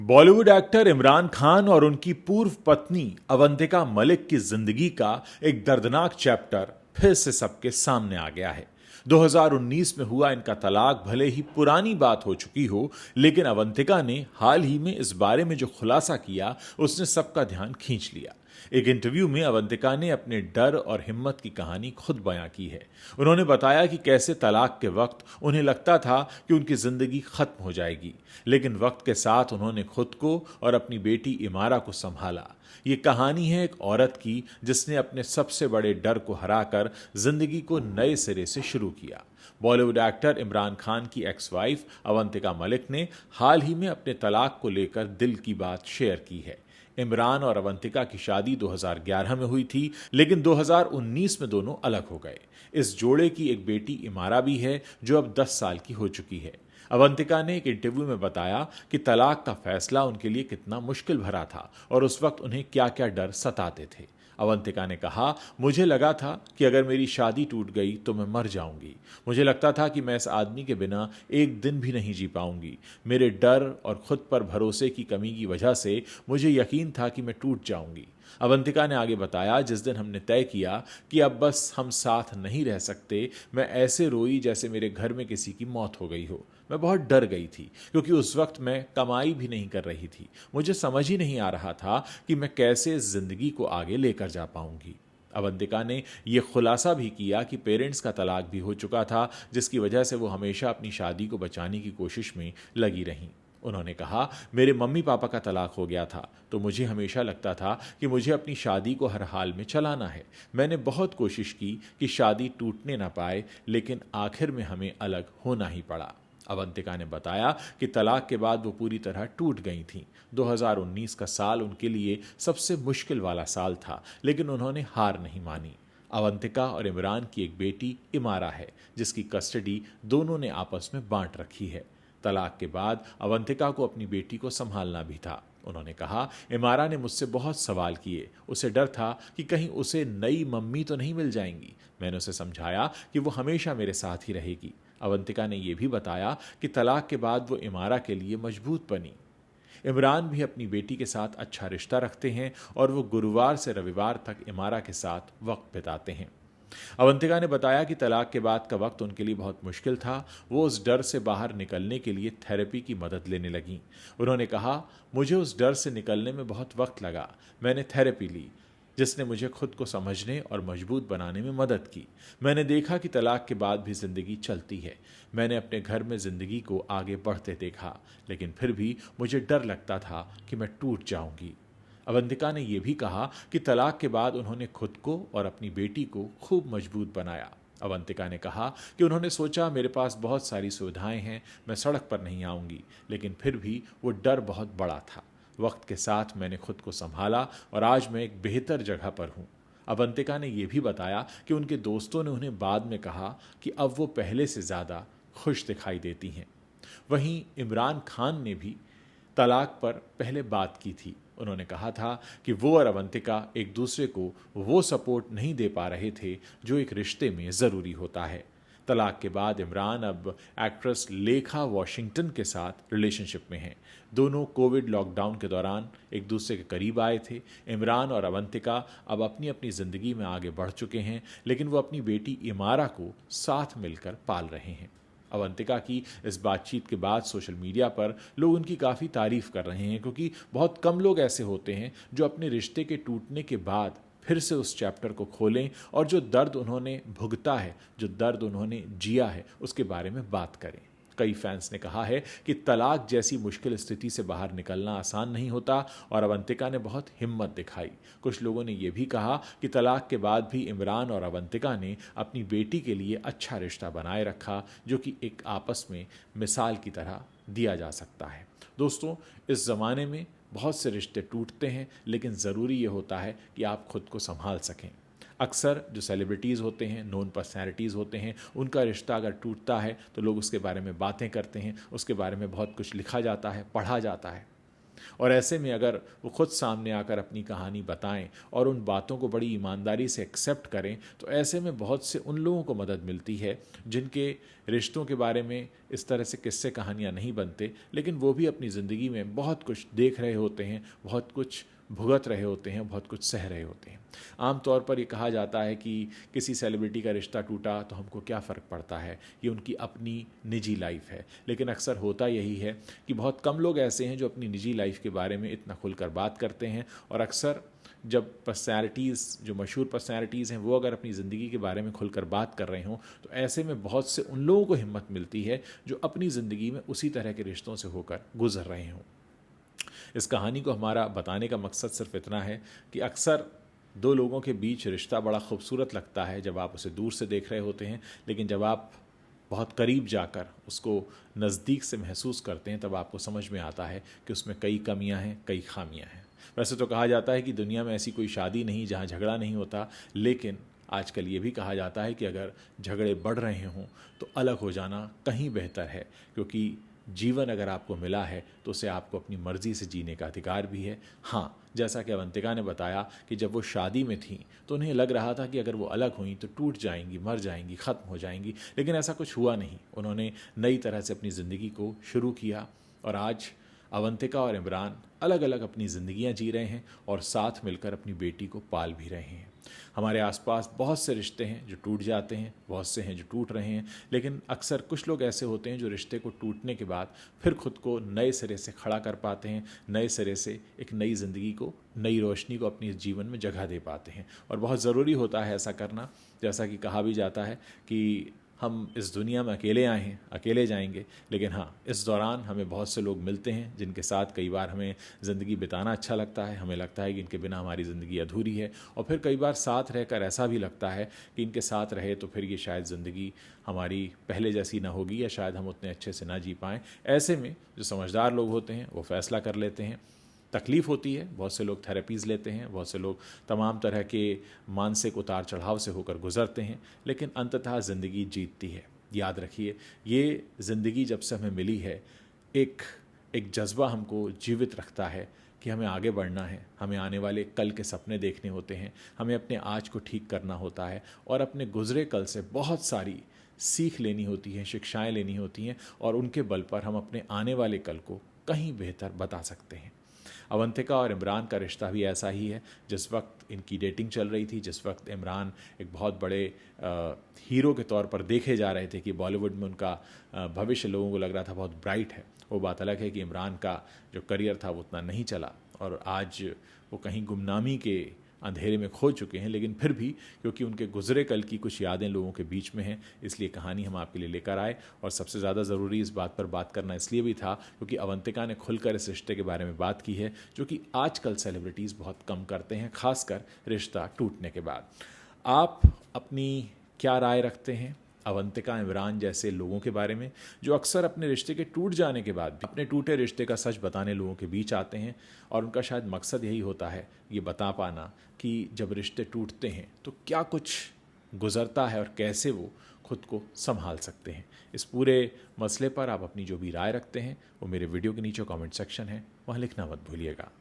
Bollywood actor Imran Khan और उनकी पूर्व पत्नी अवंतिका मलिक की जिंदगी का एक दर्दनाक चैप्टर फिर से सबके सामने आ गया है। 2019 में हुआ इनका तलाक भले ही पुरानी बात हो चुकी हो, लेकिन अवंतिका ने हाल ही में इस बारे में जो खुलासा किया उसने सबका ध्यान खींच लिया। एक इंटरव्यू में अवंतिका ने अपने डर और हिम्मत की कहानी खुद बयां की है। उन्होंने बताया कि कैसे तलाक के वक्त उन्हें लगता था कि उनकी जिंदगी खत्म हो जाएगी, लेकिन वक्त के साथ उन्होंने खुद को और अपनी बेटी इमारा को संभाला। ये कहानी है एक औरत की जिसने अपने सबसे बड़े डर को हराकर जिंदगी को नए सिरे से शुरू किया। बॉलीवुड एक्टर इमरान खान की एक्स वाइफ अवंतिका मलिक ने हाल ही में अपने तलाक को लेकर दिल की बात शेयर की है। इमरान और अवंतिका की शादी 2011 में हुई थी, लेकिन 2019 में दोनों अलग हो गए। इस जोड़े की एक बेटी इमारा भी है जो अब 10 साल की हो चुकी है। अवंतिका ने एक इंटरव्यू में बताया कि तलाक का फैसला उनके लिए कितना मुश्किल भरा था और उस वक्त उन्हें क्या क्या डर सताते थे। अवंतिका ने कहा, मुझे लगा था कि अगर मेरी शादी टूट गई तो मैं मर जाऊंगी। मुझे लगता था कि मैं इस आदमी के बिना एक दिन भी नहीं जी पाऊंगी। मेरे डर और खुद पर भरोसे की कमी की वजह से मुझे यकीन था कि मैं टूट जाऊंगी। अवंतिका ने आगे बताया, जिस दिन हमने तय किया कि अब बस हम साथ नहीं रह सकते, मैं ऐसे रोई जैसे मेरे घर में किसी की मौत हो गई हो। मैं बहुत डर गई थी क्योंकि उस वक्त मैं कमाई भी नहीं कर रही थी। मुझे समझ ही नहीं आ रहा था कि मैं कैसे इस जिंदगी को आगे लेकर जा पाऊंगी। अवंतिका ने यह खुलासा भी किया कि पेरेंट्स का तलाक भी हो चुका था, जिसकी वजह से वो हमेशा अपनी शादी को बचाने की कोशिश में लगी रहीं। उन्होंने कहा, मेरे मम्मी पापा का तलाक हो गया था तो मुझे हमेशा लगता था कि मुझे अपनी शादी को हर हाल में चलाना है। मैंने बहुत कोशिश की कि शादी टूटने ना पाए, लेकिन आखिर में हमें अलग होना ही पड़ा। अवंतिका ने बताया कि तलाक के बाद वो पूरी तरह टूट गई थीं। 2019 का साल उनके लिए सबसे मुश्किल वाला साल था, लेकिन उन्होंने हार नहीं मानी। अवंतिका और इमरान की एक बेटी इमारा है, जिसकी कस्टडी दोनों ने आपस में बांट रखी है। तलाक के बाद अवंतिका को अपनी बेटी को संभालना भी था। उन्होंने कहा, इमारा ने मुझसे बहुत सवाल किए। उसे डर था कि कहीं उसे नई मम्मी तो नहीं मिल जाएंगी। मैंने उसे समझाया कि वो हमेशा मेरे साथ ही रहेगी। अवंतिका ने यह भी बताया कि तलाक के बाद वो इमारा के लिए मजबूत बनी। इमरान भी अपनी बेटी के साथ अच्छा रिश्ता रखते हैं और वो गुरुवार से रविवार तक इमारा के साथ वक्त बिताते हैं। अवंतिका ने बताया कि तलाक के बाद का वक्त उनके लिए बहुत मुश्किल था। वो उस डर से बाहर निकलने के लिए थेरेपी की मदद लेने लगीं। उन्होंने कहा, मुझे उस डर से निकलने में बहुत वक्त लगा। मैंने थेरेपी ली, जिसने मुझे खुद को समझने और मजबूत बनाने में मदद की। मैंने देखा कि तलाक के बाद भी जिंदगी चलती है। मैंने अपने घर में जिंदगी को आगे बढ़ते देखा, लेकिन फिर भी मुझे डर लगता था कि मैं टूट जाऊंगी। अवंतिका ने यह भी कहा कि तलाक के बाद उन्होंने खुद को और अपनी बेटी को खूब मजबूत बनाया। अवंतिका ने कहा कि उन्होंने सोचा, मेरे पास बहुत सारी सुविधाएं हैं, मैं सड़क पर नहीं आऊंगी, लेकिन फिर भी वो डर बहुत बड़ा था। वक्त के साथ मैंने खुद को संभाला और आज मैं एक बेहतर जगह पर हूँ। अवंतिका ने यह भी बताया कि उनके दोस्तों ने उन्हें बाद में कहा कि अब वो पहले से ज़्यादा खुश दिखाई देती हैं। वहीं इमरान खान ने भी तलाक पर पहले बात की थी। उन्होंने कहा था कि वो और अवंतिका एक दूसरे को वो सपोर्ट नहीं दे पा रहे थे जो एक रिश्ते में ज़रूरी होता है। तलाक के बाद इमरान अब एक्ट्रेस लेखा वॉशिंगटन के साथ रिलेशनशिप में हैं। दोनों कोविड लॉकडाउन के दौरान एक दूसरे के करीब आए थे। इमरान और अवंतिका अब अपनी अपनी ज़िंदगी में आगे बढ़ चुके हैं, लेकिन वो अपनी बेटी इमारा को साथ मिलकर पाल रहे हैं। अवंतिका की इस बातचीत के बाद सोशल मीडिया पर लोग उनकी काफ़ी तारीफ कर रहे हैं, क्योंकि बहुत कम लोग ऐसे होते हैं जो अपने रिश्ते के टूटने के बाद फिर से उस चैप्टर को खोलें और जो दर्द उन्होंने भुगता है, जो दर्द उन्होंने जिया है, उसके बारे में बात करें। कई फैंस ने कहा है कि तलाक जैसी मुश्किल स्थिति से बाहर निकलना आसान नहीं होता और अवंतिका ने बहुत हिम्मत दिखाई। कुछ लोगों ने यह भी कहा कि तलाक के बाद भी इमरान और अवंतिका ने अपनी बेटी के लिए अच्छा रिश्ता बनाए रखा, जो कि एक आपस में मिसाल की तरह दिया जा सकता है। दोस्तों, इस ज़माने में बहुत से रिश्ते टूटते हैं, लेकिन ज़रूरी ये होता है कि आप खुद को संभाल सकें। अक्सर जो सेलिब्रिटीज़ होते हैं, नोन पर्सनैलिटीज़ होते हैं, उनका रिश्ता अगर टूटता है तो लोग उसके बारे में बातें करते हैं, उसके बारे में बहुत कुछ लिखा जाता है, पढ़ा जाता है। और ऐसे में अगर वो खुद सामने आकर अपनी कहानी बताएं और उन बातों को बड़ी ईमानदारी से एक्सेप्ट करें, तो ऐसे में बहुत से उन लोगों को मदद मिलती है जिनके रिश्तों के बारे में इस तरह से किस्से कहानियाँ नहीं बनते, लेकिन वो भी अपनी ज़िंदगी में बहुत कुछ देख रहे होते हैं, बहुत कुछ भुगत रहे होते हैं, बहुत कुछ सह रहे होते हैं। आमतौर पर ये कहा जाता है कि किसी सेलिब्रिटी का रिश्ता टूटा तो हमको क्या फ़र्क पड़ता है, ये उनकी अपनी निजी लाइफ है। लेकिन अक्सर होता यही है कि बहुत कम लोग ऐसे हैं जो अपनी निजी लाइफ के बारे में इतना खुलकर बात करते हैं, और अक्सर जब पर्सनैलिटीज़, जो मशहूर पर्सनैलिटीज़ हैं, वो अगर अपनी ज़िंदगी के बारे में खुलकर बात कर रहे हों, तो ऐसे में बहुत से उन लोगों को हिम्मत मिलती है जो अपनी ज़िंदगी में उसी तरह के रिश्तों से होकर गुजर रहे हों। इस कहानी को हमारा बताने का मकसद सिर्फ इतना है कि अक्सर दो लोगों के बीच रिश्ता बड़ा खूबसूरत लगता है जब आप उसे दूर से देख रहे होते हैं, लेकिन जब आप बहुत करीब जाकर उसको नज़दीक से महसूस करते हैं तब आपको समझ में आता है कि उसमें कई कमियां हैं, कई खामियां हैं। वैसे तो कहा जाता है कि दुनिया में ऐसी कोई शादी नहीं जहां झगड़ा नहीं होता, लेकिन आजकल ये भी कहा जाता है कि अगर झगड़े बढ़ रहे हों तो अलग हो जाना कहीं बेहतर है, क्योंकि जीवन अगर आपको मिला है तो उसे आपको अपनी मर्ज़ी से जीने का अधिकार भी है। हाँ, जैसा कि अवंतिका ने बताया कि जब वो शादी में थी तो उन्हें लग रहा था कि अगर वो अलग हुई तो टूट जाएंगी, मर जाएंगी, ख़त्म हो जाएंगी, लेकिन ऐसा कुछ हुआ नहीं। उन्होंने नई तरह से अपनी ज़िंदगी को शुरू किया और आज अवंतिका और इमरान अलग अलग अपनी ज़िंदगियां जी रहे हैं और साथ मिलकर अपनी बेटी को पाल भी रहे हैं। हमारे आसपास बहुत से रिश्ते हैं जो टूट जाते हैं, बहुत से हैं जो टूट रहे हैं, लेकिन अक्सर कुछ लोग ऐसे होते हैं जो रिश्ते को टूटने के बाद फिर खुद को नए सिरे से खड़ा कर पाते हैं, नए सिरे से एक नई ज़िंदगी को, नई रोशनी को अपने जीवन में जगह दे पाते हैं। और बहुत ज़रूरी होता है ऐसा करना। जैसा कि कहा भी जाता है कि हम इस दुनिया में अकेले आए हैं, अकेले जाएंगे, लेकिन हाँ, इस दौरान हमें बहुत से लोग मिलते हैं जिनके साथ कई बार हमें ज़िंदगी बिताना अच्छा लगता है। हमें लगता है कि इनके बिना हमारी ज़िंदगी अधूरी है, और फिर कई बार साथ रहकर ऐसा भी लगता है कि इनके साथ रहे तो फिर ये शायद ज़िंदगी हमारी पहले जैसी ना होगी, या शायद हम उतने अच्छे से ना जी पाएँ। ऐसे में जो समझदार लोग होते हैं वो फ़ैसला कर लेते हैं। तकलीफ़ होती है, बहुत से लोग थेरेपीज़ लेते हैं, बहुत से लोग तमाम तरह के मानसिक उतार चढ़ाव से होकर गुजरते हैं, लेकिन अंततः ज़िंदगी जीतती है। याद रखिए, ये ज़िंदगी जब से हमें मिली है, एक एक जज्बा हमको जीवित रखता है कि हमें आगे बढ़ना है, हमें आने वाले कल के सपने देखने होते हैं, हमें अपने आज को ठीक करना होता है और अपने गुजरे कल से बहुत सारी सीख लेनी होती है, शिक्षाएं लेनी होती हैं, और उनके बल पर हम अपने आने वाले कल को कहीं बेहतर बता सकते हैं। अवंतिका और इमरान का रिश्ता भी ऐसा ही है। जिस वक्त इनकी डेटिंग चल रही थी, जिस वक्त इमरान एक बहुत बड़े हीरो के तौर पर देखे जा रहे थे कि बॉलीवुड में उनका भविष्य लोगों को लग रहा था बहुत ब्राइट है, वो बात अलग है कि इमरान का जो करियर था वो उतना नहीं चला और आज वो कहीं गुमनामी के अंधेरे में खो चुके हैं। लेकिन फिर भी क्योंकि उनके गुजरे कल की कुछ यादें लोगों के बीच में हैं, इसलिए कहानी हम आपके लिए लेकर आए। और सबसे ज़्यादा ज़रूरी इस बात पर बात करना इसलिए भी था क्योंकि अवंतिका ने खुलकर इस रिश्ते के बारे में बात की है, जो कि आजकल सेलिब्रिटीज़ बहुत कम करते हैं, खासकर रिश्ता टूटने के बाद। आप अपनी क्या राय रखते हैं अवंतिका इमरान जैसे लोगों के बारे में, जो अक्सर अपने रिश्ते के टूट जाने के बाद भी अपने टूटे रिश्ते का सच बताने लोगों के बीच आते हैं, और उनका शायद मकसद यही होता है ये बता पाना कि जब रिश्ते टूटते हैं तो क्या कुछ गुजरता है और कैसे वो खुद को संभाल सकते हैं। इस पूरे मसले पर आप अपनी जो भी राय रखते हैं वो मेरे वीडियो के नीचे कमेंट सेक्शन है, वहाँ लिखना मत भूलिएगा।